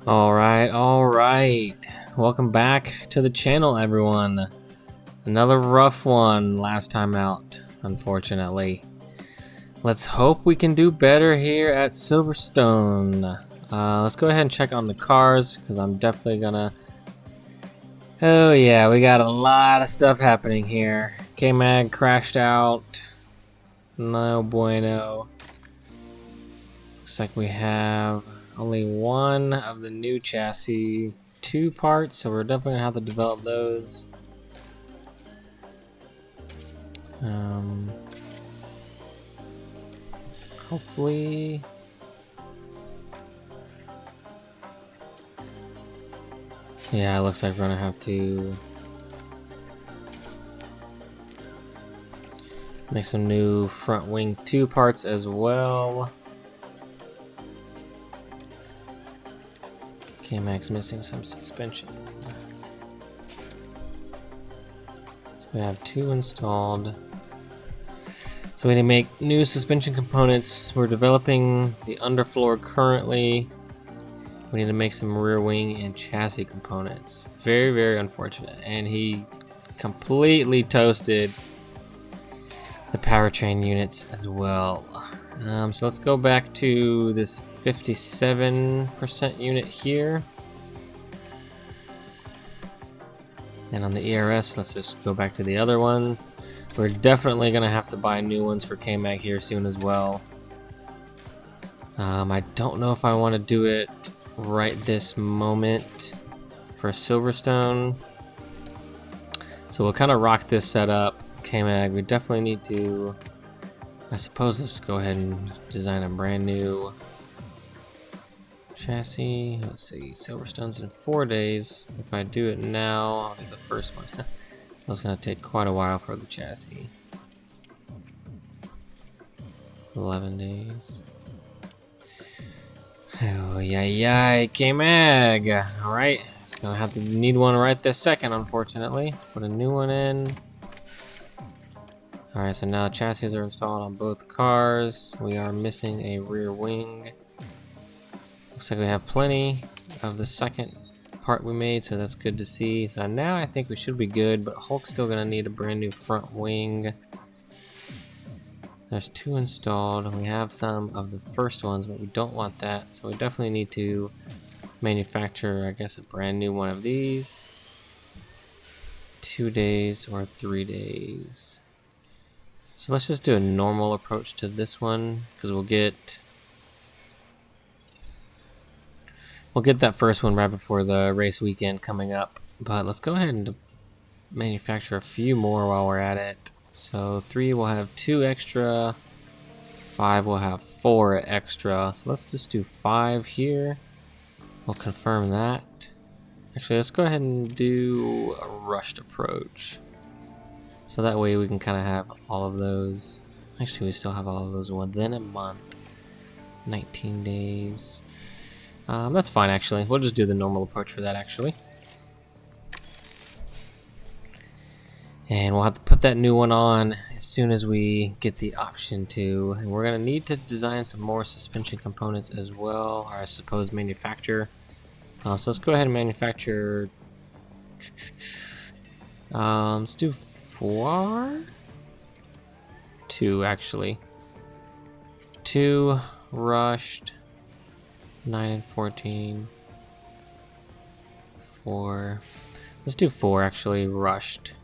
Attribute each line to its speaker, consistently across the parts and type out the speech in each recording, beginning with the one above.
Speaker 1: All right. Welcome back to the channel, everyone. Another rough one last time out, unfortunately. Let's hope we can do better here at Silverstone. Let's go ahead and check on the cars, because I'm definitely gonna... Oh yeah, we got a lot of stuff happening here. K-Mag crashed out. No bueno. Looks like we have only one of the new chassis, 2 parts, so we're definitely gonna have to develop those. Hopefully. Yeah, it looks like we're gonna have to make some new front wing 2 parts as well. K-Mag's missing some suspension. So we have 2 installed. So we need to make new suspension components. We're developing the underfloor currently. We need to make some rear wing and chassis components. Very, very unfortunate. And he completely toasted the powertrain units as well. So let's go back to this 57% unit here. And on the ERS, let's just go back to the other one. We're definitely gonna have to buy new ones for K-Mag here soon as well. I don't know if I want to do it right this moment for Silverstone. So we'll kind of rock this setup. K-Mag, we definitely need to, I suppose, let's go ahead and design a brand new chassis. Let's see, Silverstone's in 4 days. If I do it now, I'll get the first one. That's gonna take quite a while for the chassis. 11 days. Oh, yay, K-Mag. Alright, just gonna have to need one right this second, unfortunately. Let's put a new one in. Alright, so now chassis are installed on both cars. We are missing a rear wing. Looks like we have plenty of the second part we made, so that's good to see. So now I think we should be good, but Hulk's still gonna need a brand new front wing. There's 2 installed. We have some of the first ones, but we don't want that, so we definitely need to manufacture, I guess, a brand new one of these. 2 days or 3 days. So let's just do a normal approach to this one, because we'll get that first one right before the race weekend coming up. But let's go ahead and manufacture a few more while we're at it. So 3 will have 2 extra, 5 will have 4 extra. So let's just do 5 here. We'll confirm that. Actually, let's go ahead and do a rushed approach. So that way we can kind of have all of those. Actually, we still have all of those within a month. 19 days. That's fine, actually. We'll just do the normal approach for that, actually. And we'll have to put that new one on as soon as we get the option to. And we're going to need to design some more suspension components as well, or I suppose manufacture. So let's go ahead and manufacture. Let's do 4? 2, actually. 2 rushed. 9 and 14. 4. Let's do 4, actually, rushed.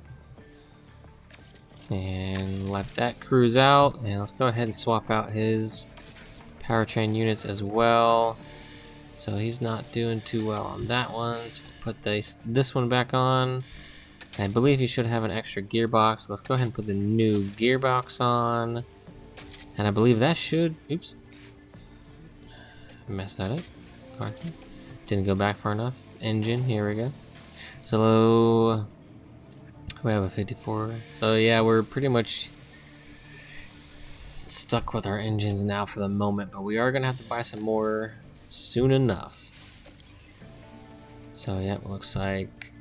Speaker 1: And let that cruise out. And let's go ahead and swap out his powertrain units as well. So he's not doing too well on that one. So we'll put this one back on. I believe he should have an extra gearbox. So let's go ahead and put the new gearbox on. And I believe that should... Oops. Messed that up. Car didn't go back far enough. Engine, here we go. So we have a 54. So yeah, we're pretty much stuck with our engines now for the moment, but we are gonna have to buy some more soon enough. So yeah, it looks like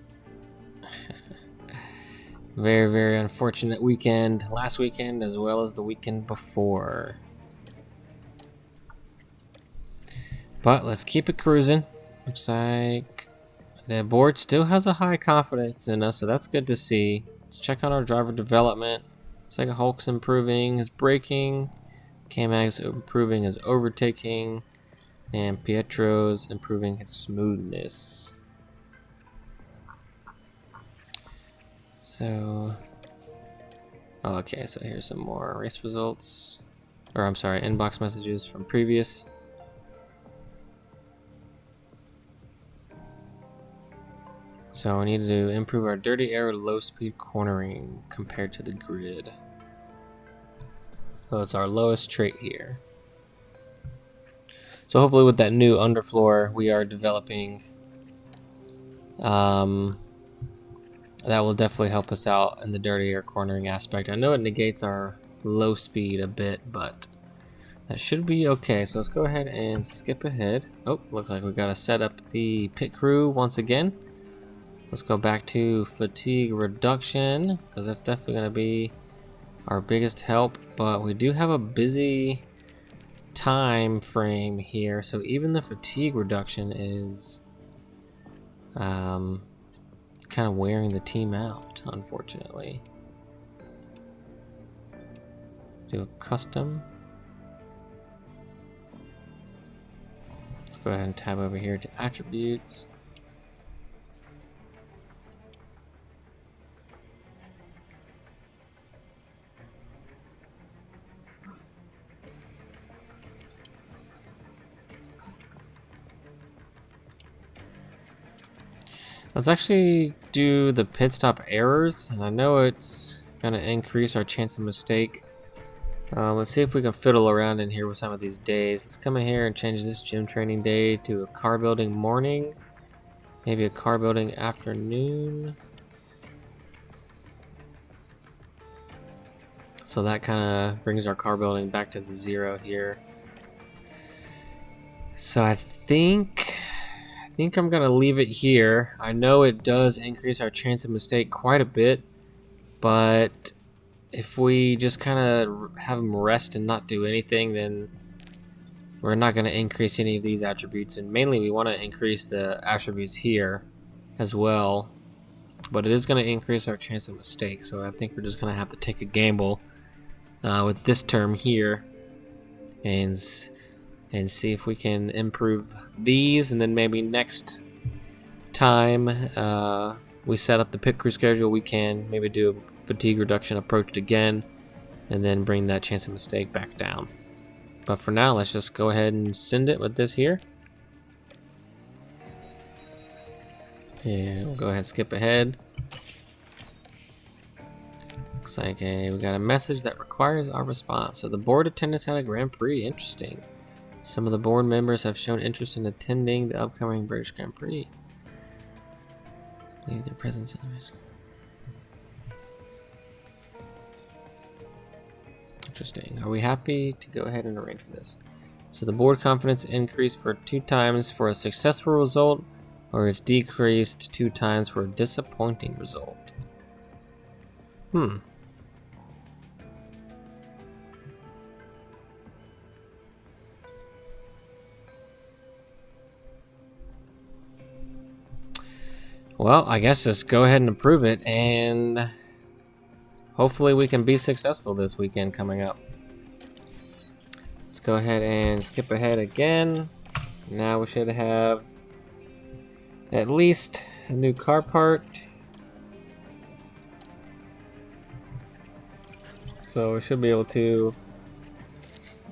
Speaker 1: very, very unfortunate weekend last weekend as well as the weekend before. But let's keep it cruising. Looks like the board still has a high confidence in us, so that's good to see. Let's check on our driver development. Looks like Hulk's improving his braking, K-Mag's improving his overtaking, and Pietro's improving his smoothness. So, okay, so here's some more race results. Or I'm sorry, inbox messages from previous. So we need to improve our dirty air low speed cornering compared to the grid. So it's our lowest trait here. So hopefully with that new underfloor we are developing, that will definitely help us out in the dirty air cornering aspect. I know it negates our low speed a bit, but that should be okay. So let's go ahead and skip ahead. Oh, looks like we gotta set up the pit crew once again. Let's go back to fatigue reduction, because that's definitely going to be our biggest help. But we do have a busy time frame here, so even the fatigue reduction is kind of wearing the team out, unfortunately. Do a custom. Let's go ahead and tab over here to attributes. Let's actually do the pit stop errors, and I know it's going to increase our chance of mistake. Let's see if we can fiddle around in here with some of these days. Let's come in here and change this gym training day to a car building morning, maybe a car building afternoon. So that kind of brings our car building back to the 0 here. So I think I'm gonna leave it here. I know it does increase our chance of mistake quite a bit, but if we just kind of have them rest and not do anything, then we're not gonna increase any of these attributes. And mainly we want to increase the attributes here as well, but it is gonna increase our chance of mistake. So I think we're just gonna have to take a gamble with this term here and see if we can improve these, and then maybe next time we set up the pit crew schedule, we can maybe do a fatigue reduction approach again, and then bring that chance of mistake back down. But for now, let's just go ahead and send it with this here. And we'll go ahead and skip ahead. Looks like we got a message that requires our response. So the board attendance at a Grand Prix, interesting. Some of the board members have shown interest in attending the upcoming British Grand Prix. Leave their presence in the risk. Interesting. Are we happy to go ahead and arrange for this? So the board confidence increased for 2 times for a successful result, or it's decreased 2 times for a disappointing result. Well, I guess just go ahead and approve it, and hopefully we can be successful this weekend coming up. Let's go ahead and skip ahead again. Now we should have at least a new car part. So we should be able to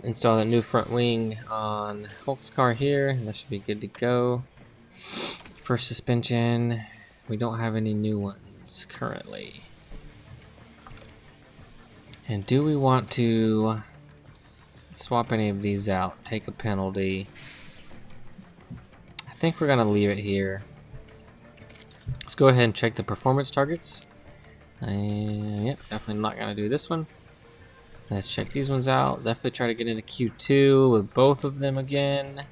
Speaker 1: install the new front wing on Hulk's car here, and that should be good to go. For suspension, we don't have any new ones currently. And do we want to swap any of these out? Take a penalty? I think we're gonna leave it here. Let's go ahead and check the performance targets. Yep, definitely not gonna do this one. Let's check these ones out. Definitely try to get into Q2 with both of them again.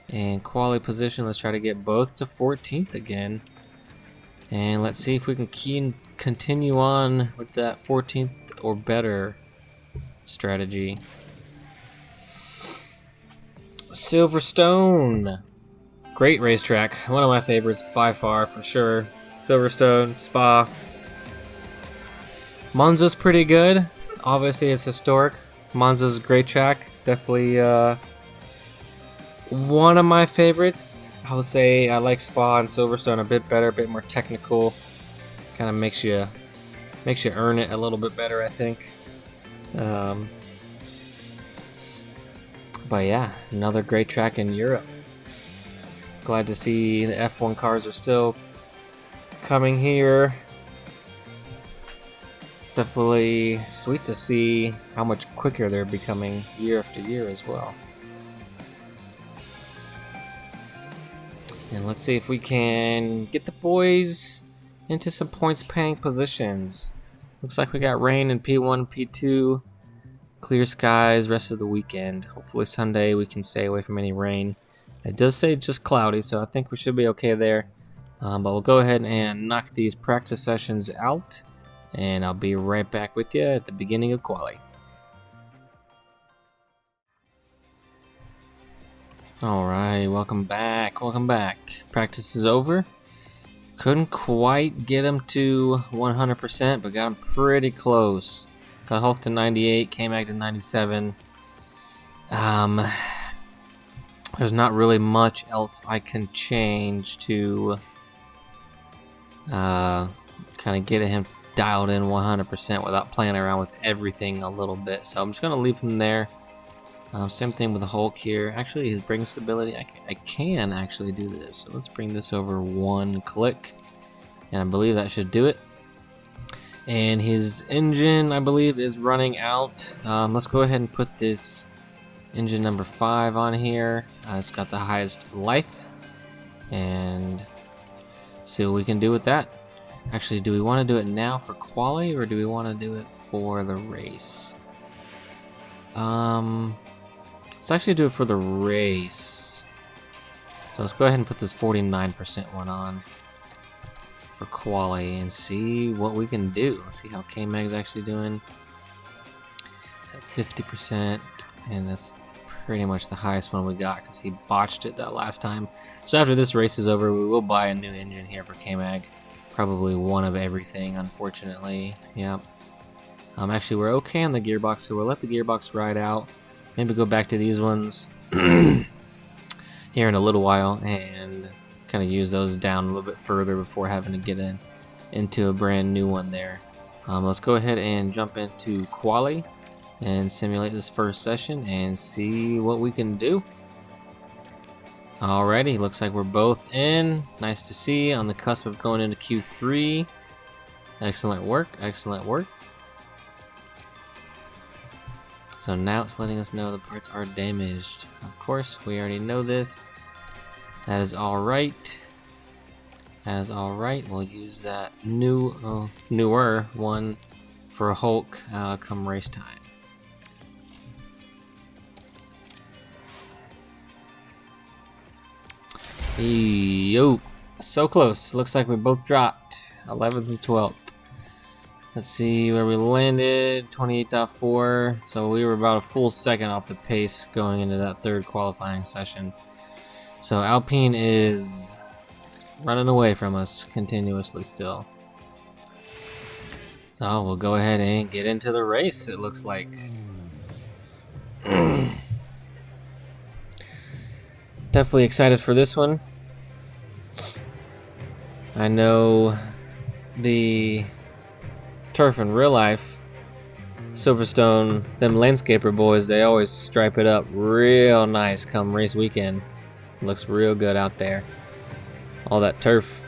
Speaker 1: And quality position, let's try to get both to 14th again. And let's see if we can continue on with that 14th or better strategy. Silverstone. Great racetrack. One of my favorites by far, for sure. Silverstone, Spa. Monza's pretty good. Obviously, it's historic. Monza's a great track. Definitely one of my favorites. I would say I like Spa and Silverstone a bit better, a bit more technical. Kind of makes you earn it a little bit better, I think. But yeah, another great track in Europe. Glad to see the F1 cars are still coming here. Definitely sweet to see how much quicker they're becoming year after year as well. And let's see if we can get the boys into some points paying positions. Looks like we got rain in P1, P2. Clear skies rest of the weekend. Hopefully Sunday we can stay away from any rain. It does say just cloudy, so I think we should be okay there. But we'll go ahead and knock these practice sessions out, and I'll be right back with you at the beginning of quali. Alright, welcome back. Practice is over. Couldn't quite get him to 100%, but got him pretty close. Got Hulk to 98, K-Mag to 97. There's not really much else I can change to kind of get him dialed in 100% without playing around with everything a little bit. So I'm just going to leave him there. Same thing with the Hulk here. Actually, his braking stability, I can actually do this. So let's bring this over one click, and I believe that should do it. And his engine, I believe, is running out. Let's go ahead and put this engine number 5 on here. It's got the highest life, and see what we can do with that. Actually, do we want to do it now for quali, or do we want to do it for the race? Let's actually do it for the race. So let's go ahead and put this 49% one on for quali and see what we can do. Let's see how K-Mag's actually doing. It's at 50%, and that's pretty much the highest one we got because he botched it that last time. So after this race is over, we will buy a new engine here for K-Mag. Probably one of everything, unfortunately. Yep. Actually, we're okay on the gearbox, so we'll let the gearbox ride out. Maybe go back to these ones here in a little while and kind of use those down a little bit further before having to get into a brand new one there. Let's go ahead and jump into quali and simulate this first session and see what we can do. Alrighty, looks like we're both in. Nice to see, on the cusp of going into Q3. Excellent work, excellent work. So now it's letting us know the parts are damaged. Of course, we already know this. That is alright. That is alright. We'll use that newer one for a Hulk come race time. Yo, so close. Looks like we both dropped 11th and 12th. Let's see where we landed. 28.4. So we were about a full second off the pace going into that third qualifying session. So Alpine is running away from us continuously still. So we'll go ahead and get into the race, it looks like. Definitely excited for this one. I know the turf in real life, Silverstone, them landscaper boys, they always stripe it up real nice come race weekend. Looks real good out there. All that turf.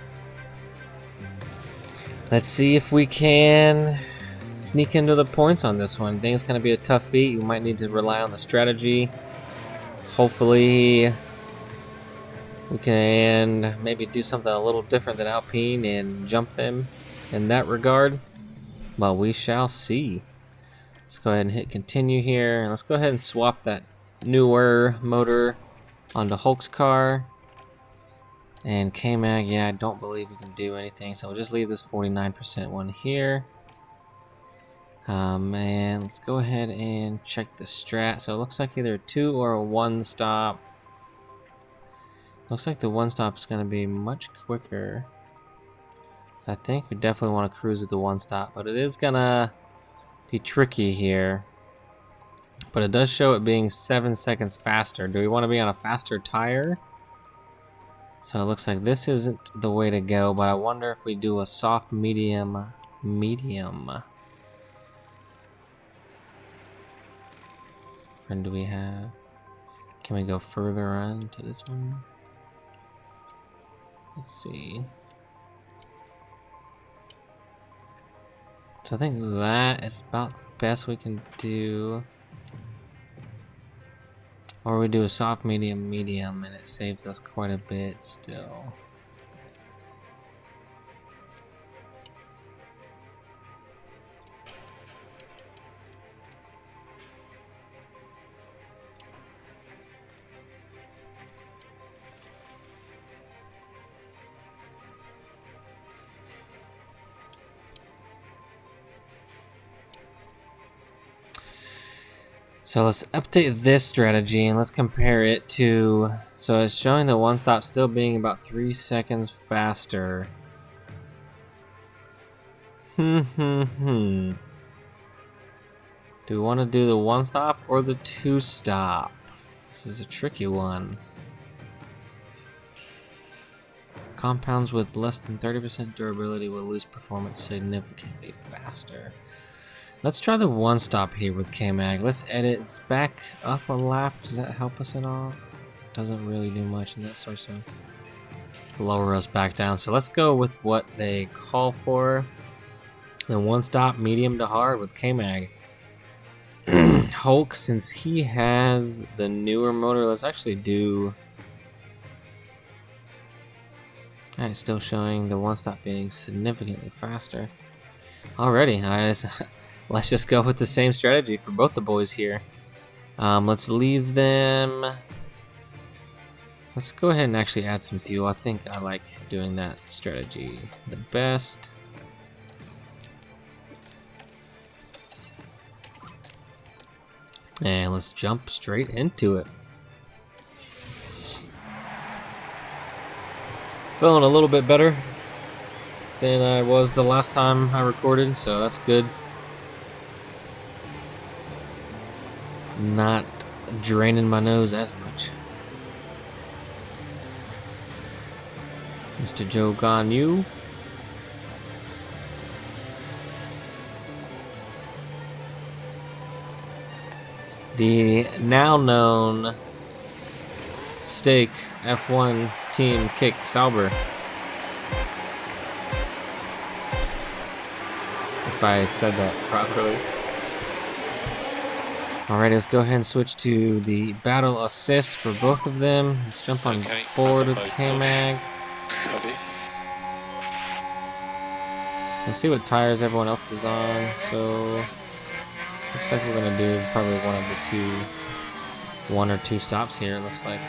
Speaker 1: Let's see if we can sneak into the points on this one. I think it's going to be a tough feat. You might need to rely on the strategy. Hopefully we can maybe do something a little different than Alpine and jump them in that regard. But we shall see. Let's go ahead and hit continue here. And let's go ahead and swap that newer motor onto Hulk's car. And K-Mag, yeah, I don't believe we can do anything. So we'll just leave this 49% one here. And let's go ahead and check the strat. So it looks like either a 2 or a 1 stop. Looks like the one stop is going to be much quicker. I think we definitely want to cruise with the one stop, but it is going to be tricky here. But it does show it being 7 seconds faster. Do we want to be on a faster tire? So it looks like this isn't the way to go, but I wonder if we do a soft, medium. And do we have... Can we go further on to this one? Let's see. So I think that is about the best we can do. Or we do a soft, medium, and it saves us quite a bit still. So let's update this strategy and let's compare it to... So it's showing the one stop still being about 3 seconds faster. Do we want to do the one stop or the two stop? This is a tricky one. Compounds with less than 30% durability will lose performance significantly faster. Let's try the one stop here with K-Mag. Let's edit. It's back up a lap. Does that help us at all? Doesn't really do much in that sort of lower us back down. So let's go with what they call for. The one stop, medium to hard with K-Mag. Hulk, since he has the newer motor, let's actually do... Alright, still showing the one stop being significantly faster. Alrighty, let's just go with the same strategy for both the boys here. Let's leave them... Let's go ahead and actually add some fuel. I think I like doing that strategy the best. And let's jump straight into it. Feeling a little bit better than I was the last time I recorded, so that's good. Not draining my nose as much. Mr. Joe Ganyu. The now known Stake F1 Team Kick Sauber. If I said that properly. Alright, let's go ahead and switch to the battle assist for both of them. Let's jump on board with K-Mag. Let's see what tires everyone else is on. So, looks like we're gonna do probably one or two stops here, it looks like.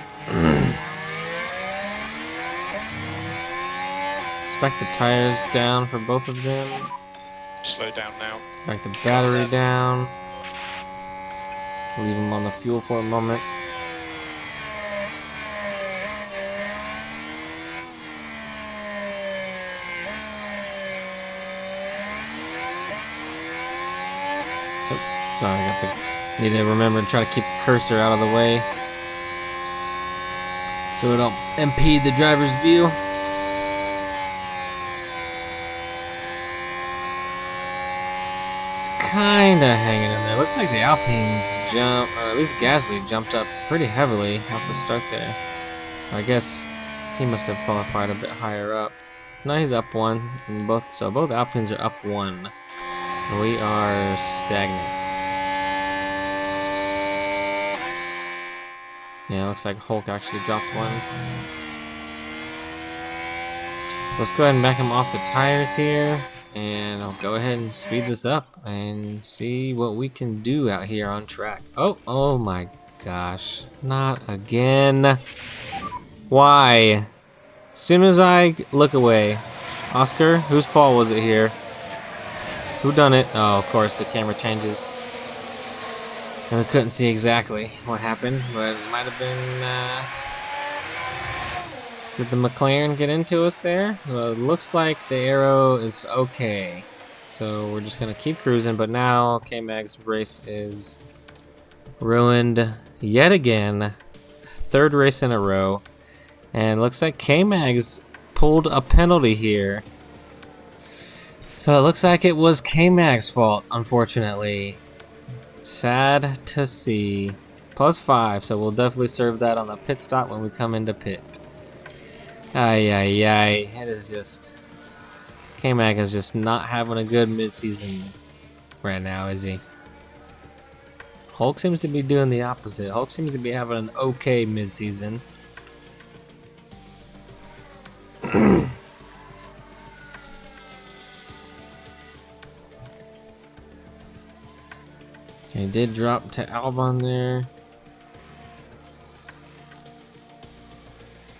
Speaker 1: Let's back the tires down for both of them.
Speaker 2: Slow down now.
Speaker 1: Back the battery down. Leave them on the fuel for a moment. Oh, sorry, need to remember to try to keep the cursor out of the way so it don't impede the driver's view. Kinda hanging in there. Looks like the Alpines jump, or at least Gasly jumped up pretty heavily off the start there. I guess he must have qualified a bit higher up. No, he's up one, and both Alpines are up one. We are stagnant. Yeah, looks like Hulk actually dropped one. Let's go ahead and back him off the tires here. And I'll go ahead and speed this up and see what we can do out here on track. Oh my gosh. Not again. Why? As soon as I look away. Oscar, whose fault was it here? Who done it? Oh, of course, the camera changes. And we couldn't see exactly what happened, but it might have been Did the McLaren get into us there? Well, it looks like the arrow is okay. So we're just going to keep cruising, but now K-Mag's race is ruined yet again. Third race in a row. And looks like K-Mag's pulled a penalty here. So it looks like it was K-Mag's fault, unfortunately. Sad to see. +5, so we'll definitely serve that on the pit stop when we come into pit. Ay, ay, ay. It is just... K-Mag is just not having a good midseason right now, is he? Hulk seems to be doing the opposite. Hulk seems to be having an okay midseason. He did drop to Albon there.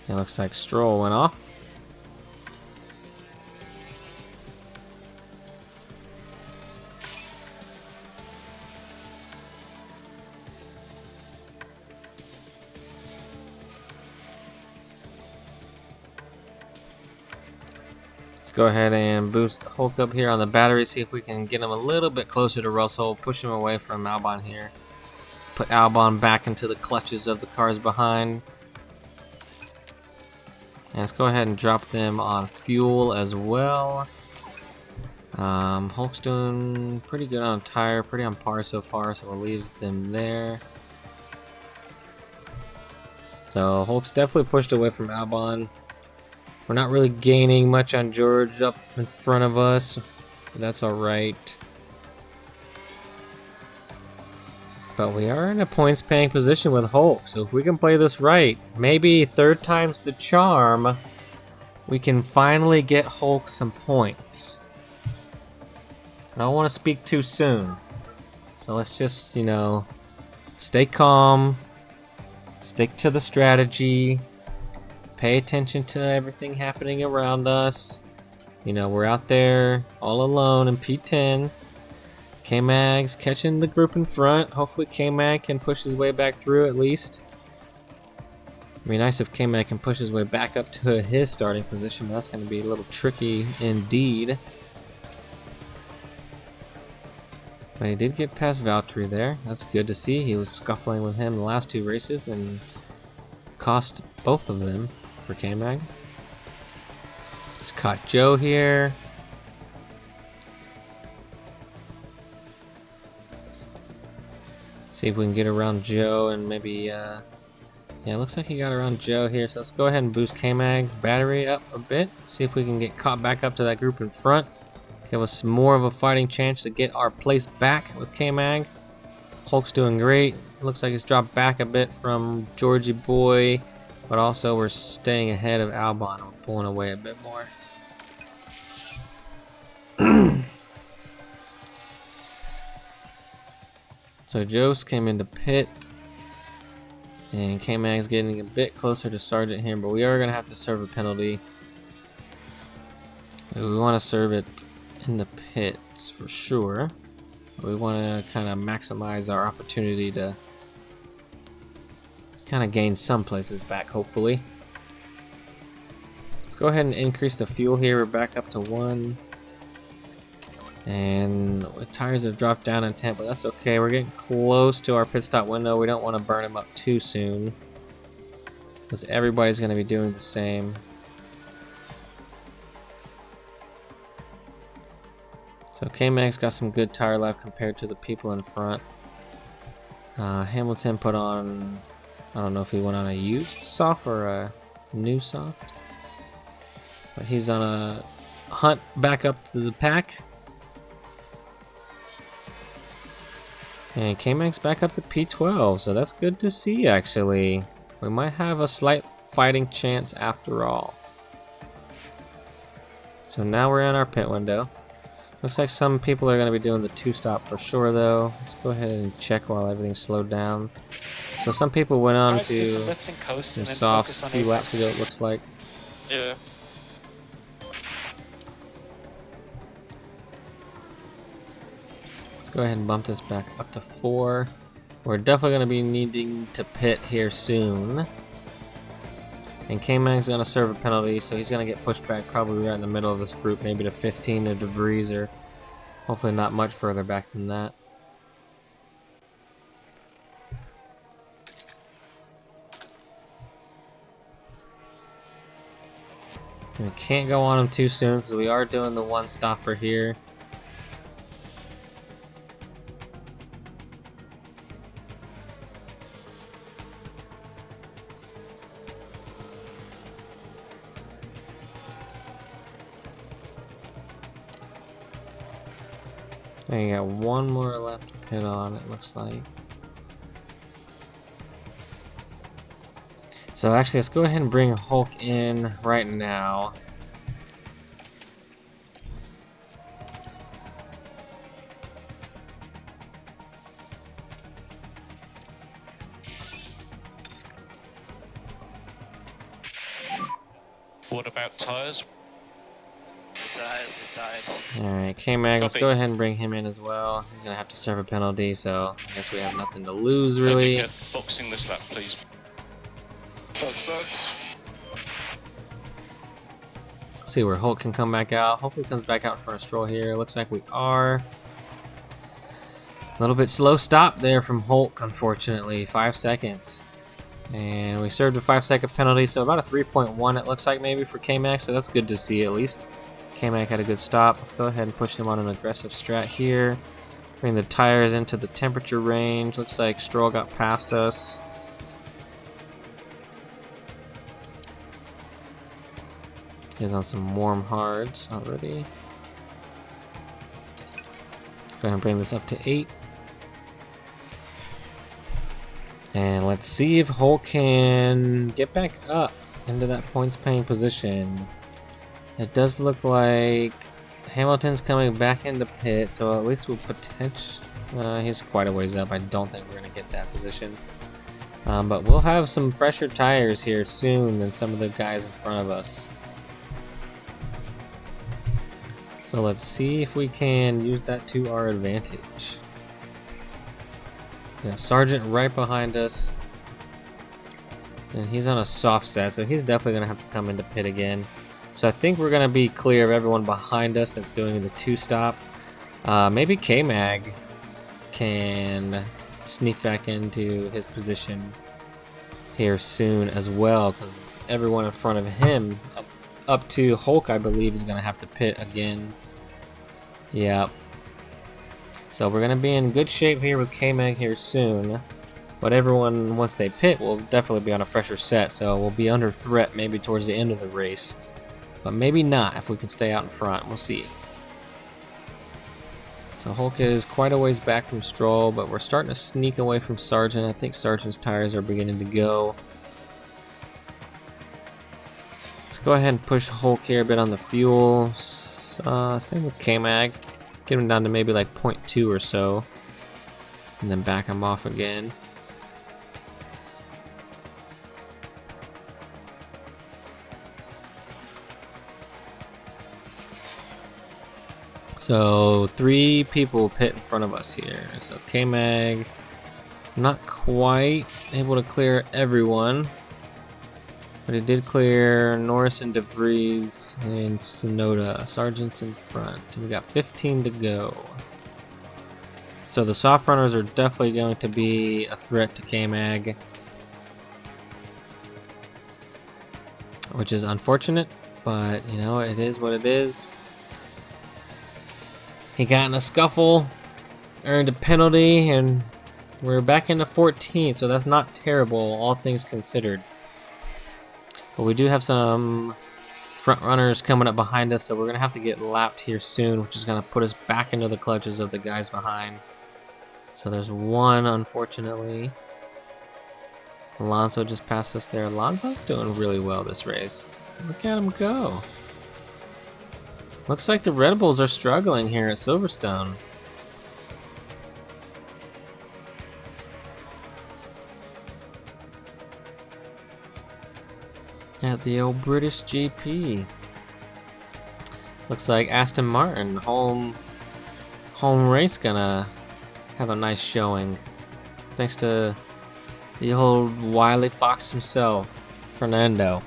Speaker 1: It looks like Stroll went off. Let's go ahead and boost Hulk up here on the battery, see if we can get him a little bit closer to Russell, push him away from Albon here. Put Albon back into the clutches of the cars behind. And let's go ahead and drop them on fuel as well. Hulk's doing pretty good on tire, pretty on par so far, so we'll leave them there. So Hulk's definitely pushed away from Albon. We're not really gaining much on George up in front of us, but that's alright. But we are in a points paying position with Hulk, so if we can play this right, maybe third time's the charm, we can finally get Hulk some points. I don't want to speak too soon, so let's just, you know, stay calm, stick to the strategy, pay attention to everything happening around us. You know, we're out there all alone in P10. K-Mag's catching the group in front. Hopefully K-Mag can push his way back through at least. It'd be nice if K-Mag can push his way back up to his starting position, but that's going to be a little tricky indeed. But he did get past Valtteri there. That's good to see. He was scuffling with him the last two races and cost both of them for K-Mag. Just caught Joe here. See if we can get around Joe and maybe, yeah, it looks like he got around Joe here. So let's go ahead and boost K-Mag's battery up a bit. See if we can get caught back up to that group in front. Give us more of a fighting chance to get our place back with K-Mag. Hulk's doing great. Looks like he's dropped back a bit from Georgie Boy, but also we're staying ahead of Albon. We're pulling away a bit more. So Jost came into pit, and K-Mag's getting a bit closer to Sargent here, but we are going to have to serve a penalty. We want to serve it in the pits for sure. We want to kind of maximize our opportunity to kind of gain some places back, hopefully. Let's go ahead and increase the fuel here. We're back up to 1. And tires have dropped down in temp, but that's okay. We're getting close to our pit stop window. We don't want to burn them up too soon, because everybody's going to be doing the same. So K-Mag's got some good tire life compared to the people in front. Hamilton put on, I don't know if he went on a used soft or a new soft, but he's on a hunt back up to the pack. And K-Mag's back up to P12, so that's good to see actually. We might have a slight fighting chance after all. So now we're in our pit window. Looks like some people are going to be doing the 2-stop for sure though. Let's go ahead and check while everything's slowed down. So some people went on to some softs a few laps ago, it looks like.
Speaker 2: Yeah.
Speaker 1: Let's go ahead and bump this back up to 4. We're definitely going to be needing to pit here soon. And K-Mag's going to serve a penalty, so he's going to get pushed back probably right in the middle of this group, maybe to 15 to De Vries, or hopefully not much further back than that. And we can't go on him too soon because we are doing the one stopper here. And you got one more left to pit on, it looks like. So actually, let's go ahead and bring Hulk in right now.
Speaker 2: What about tyres?
Speaker 3: The tires has died.
Speaker 1: Alright, K-Mag, let's go ahead and bring him in as well. He's going to have to serve a penalty, so I guess we have nothing to lose, really.
Speaker 2: Get boxing this lap, please.
Speaker 3: Box.
Speaker 1: See where Hulk can come back out. Hopefully he comes back out for a Stroll here. Looks like we are. A little bit slow stop there from Hulk, unfortunately. 5 seconds. And we served a 5-second penalty, so about a 3.1 it looks like maybe for K-Mag, so that's good to see at least. K-Mag had a good stop. Let's go ahead and push him on an aggressive strat here. Bring the tires into the temperature range. Looks like Stroll got past us. He's on some warm hards already. Go ahead and bring this up to 8. And let's see if Hulk can get back up into that points paying position. It does look like Hamilton's coming back into pit, so at least we'll potentially... he's quite a ways up. I don't think we're going to get that position. But we'll have some fresher tires here soon than some of the guys in front of us. So let's see if we can use that to our advantage. Yeah, Sargent right behind us. And he's on a soft set, so he's definitely going to have to come into pit again. So I think we're going to be clear of everyone behind us that's doing the 2-stop. Maybe K-Mag can sneak back into his position here soon as well, because everyone in front of him, up to Hulk, I believe, is going to have to pit again. Yeah. So we're going to be in good shape here with K-Mag here soon. But everyone, once they pit, will definitely be on a fresher set, so we'll be under threat maybe towards the end of the race. But maybe not if we can stay out in front. We'll see. So Hulk is quite a ways back from Stroll, but we're starting to sneak away from Sargent. I think Sargent's tires are beginning to go. Let's go ahead and push Hulk here a bit on the fuel. Same with K-Mag. Get him down to maybe like 0.2 or so. And then back him off again. So 3 people pit in front of us here. So K-Mag, not quite able to clear everyone, but he did clear Norris and De Vries and Sonoda. Sargent's in front. And we got 15 to go. So the soft runners are definitely going to be a threat to K-Mag, which is unfortunate, but you know, it is what it is. He got in a scuffle, earned a penalty, and we're back into 14th, so that's not terrible, all things considered. But we do have some front runners coming up behind us, so we're going to have to get lapped here soon, which is going to put us back into the clutches of the guys behind. So there's one, unfortunately. Alonso just passed us there. Alonso's doing really well this race. Look at him go. Looks like the Red Bulls are struggling here at Silverstone. At the old British GP. Looks like Aston Martin, home race, gonna have a nice showing. Thanks to the old wily fox himself, Fernando.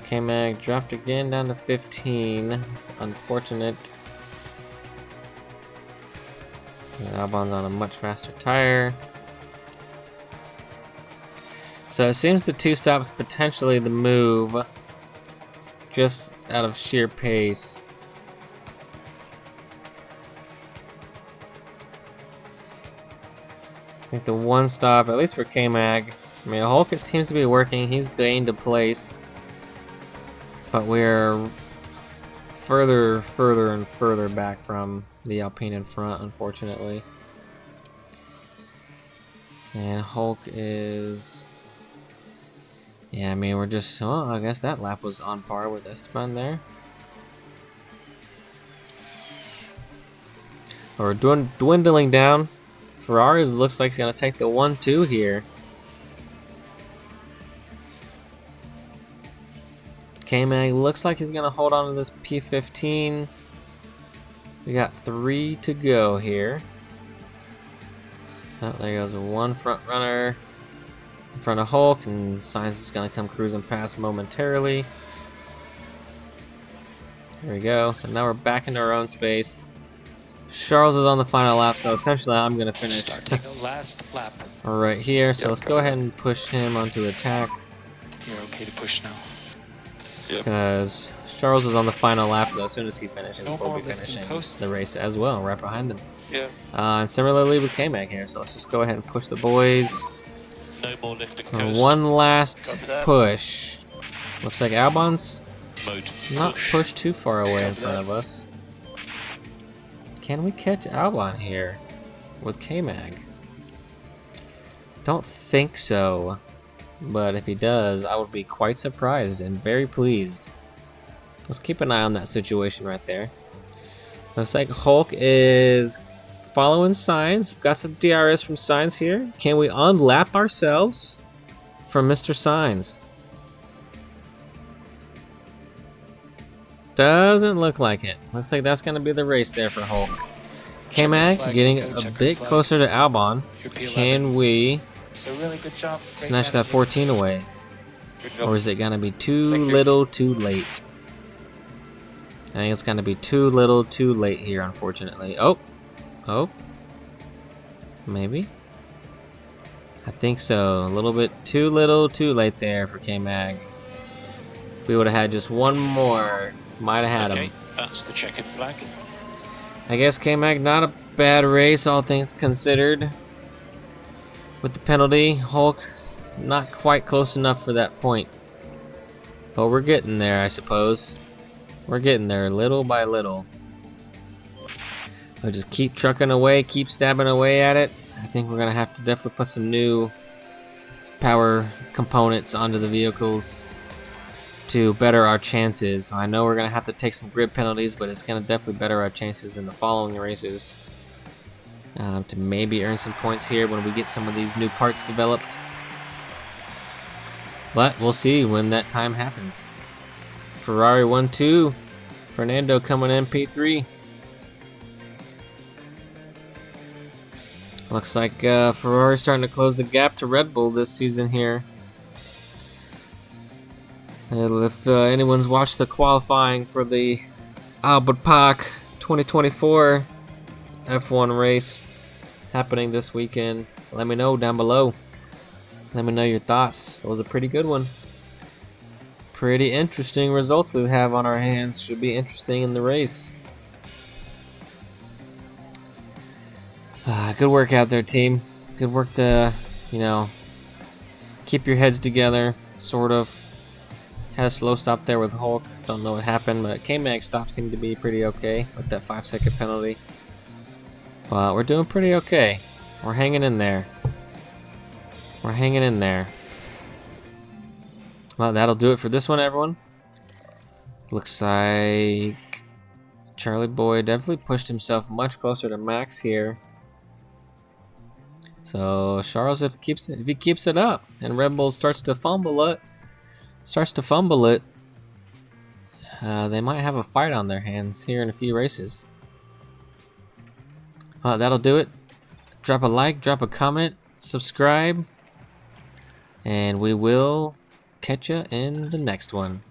Speaker 1: K-Mag dropped again down to 15. It's unfortunate. Albon's on a much faster tire. So it seems the 2 stops potentially the move, just out of sheer pace. I think the 1 stop, at least for K-Mag, I mean, Hulk seems to be working. He's gained a place, but we're further and further back from the Alpine in front, unfortunately. And Hulk is... Yeah, I mean, we're just... Well, I guess that lap was on par with Esteban there. We're dwindling down. Ferrari looks like he's going to take the 1-2 here. K-Mag looks like he's going to hold on to this P15. We got 3 to go here. Oh, there goes 1 front runner in front of Hulk, and Sainz is going to come cruising past momentarily. There we go. So now we're back into our own space. Charles is on the final lap, so essentially I'm going to finish
Speaker 3: Starting the last lap.
Speaker 1: right here. So let's go ahead and push him onto attack.
Speaker 3: You're okay to push now.
Speaker 1: Because Charles is on the final lap, so as soon as he finishes,
Speaker 3: No
Speaker 1: we'll
Speaker 3: more
Speaker 1: be finishing
Speaker 3: lifting coast.
Speaker 1: the race as well, right behind them.
Speaker 3: Yeah.
Speaker 1: And similarly with K-Mag here, so let's just go ahead and push the boys.
Speaker 2: No more lifting
Speaker 1: So
Speaker 2: coast.
Speaker 1: one last
Speaker 3: Copy that.
Speaker 1: push. Looks like Albon's
Speaker 2: Mode.
Speaker 1: not
Speaker 2: Push.
Speaker 1: pushed too far away in
Speaker 3: Copy
Speaker 1: front
Speaker 3: that.
Speaker 1: of us. Can we catch Albon here with K-Mag? Don't think so. But if he does, I would be quite surprised and very pleased. Let's keep an eye on that situation right there. Looks like Hulk is following Sainz. We've got some DRS from Sainz here. Can we unlap ourselves from Mr. Sainz? Doesn't look like it. Looks like that's going to be the race there for Hulk. K-Mag
Speaker 3: flag,
Speaker 1: getting
Speaker 3: go
Speaker 1: a
Speaker 3: check
Speaker 1: bit
Speaker 3: flag.
Speaker 1: closer to Albon.
Speaker 3: You're P11.
Speaker 1: Can we
Speaker 3: So really good job. Great
Speaker 1: snatch that
Speaker 3: managing.
Speaker 1: 14 away?
Speaker 3: Good job.
Speaker 1: Or is it going to be too
Speaker 3: Thank you.
Speaker 1: little too late? I think it's going to be too little too late here, unfortunately. Oh. Maybe? I think so. A little bit too little too late there for K-Mag. If we would have had just one more, might have had
Speaker 2: Okay,
Speaker 1: him.
Speaker 2: that's the checkered flag.
Speaker 1: I guess K-Mag, not a bad race, all things considered. With the penalty, Hulk not quite close enough for that point. But we're getting there, I suppose. We're getting there little by little. We'll just keep trucking away, keep stabbing away at it. I think we're going to have to definitely put some new power components onto the vehicles to better our chances. I know we're going to have to take some grid penalties, but it's going to definitely better our chances in the following races. To maybe earn some points here when we get some of these new parts developed. But we'll see when that time happens. Ferrari 1-2. Fernando coming in P3. Looks like Ferrari's starting to close the gap to Red Bull this season here. And if anyone's watched the qualifying for the Albert Park 2024 F1 race happening this weekend, let me know down below. Let me know your thoughts. It was a pretty good one. Pretty interesting results we have on our hands. Should be interesting in the race. Good work out there, team. Good work to, keep your heads together, sort of. Had a slow stop there with Hulk. Don't know what happened, but K-Mag stop seemed to be pretty okay with that 5-second penalty. But we're doing pretty okay. We're hanging in there. We're hanging in there. Well, that'll do it for this one, everyone. Looks like Charlie Boy definitely pushed himself much closer to Max here. So Charles, if he keeps it up and Red Bull starts to fumble it, they might have a fight on their hands here in a few races. That'll do it. Drop a like, drop a comment, subscribe, and we will catch you in the next one.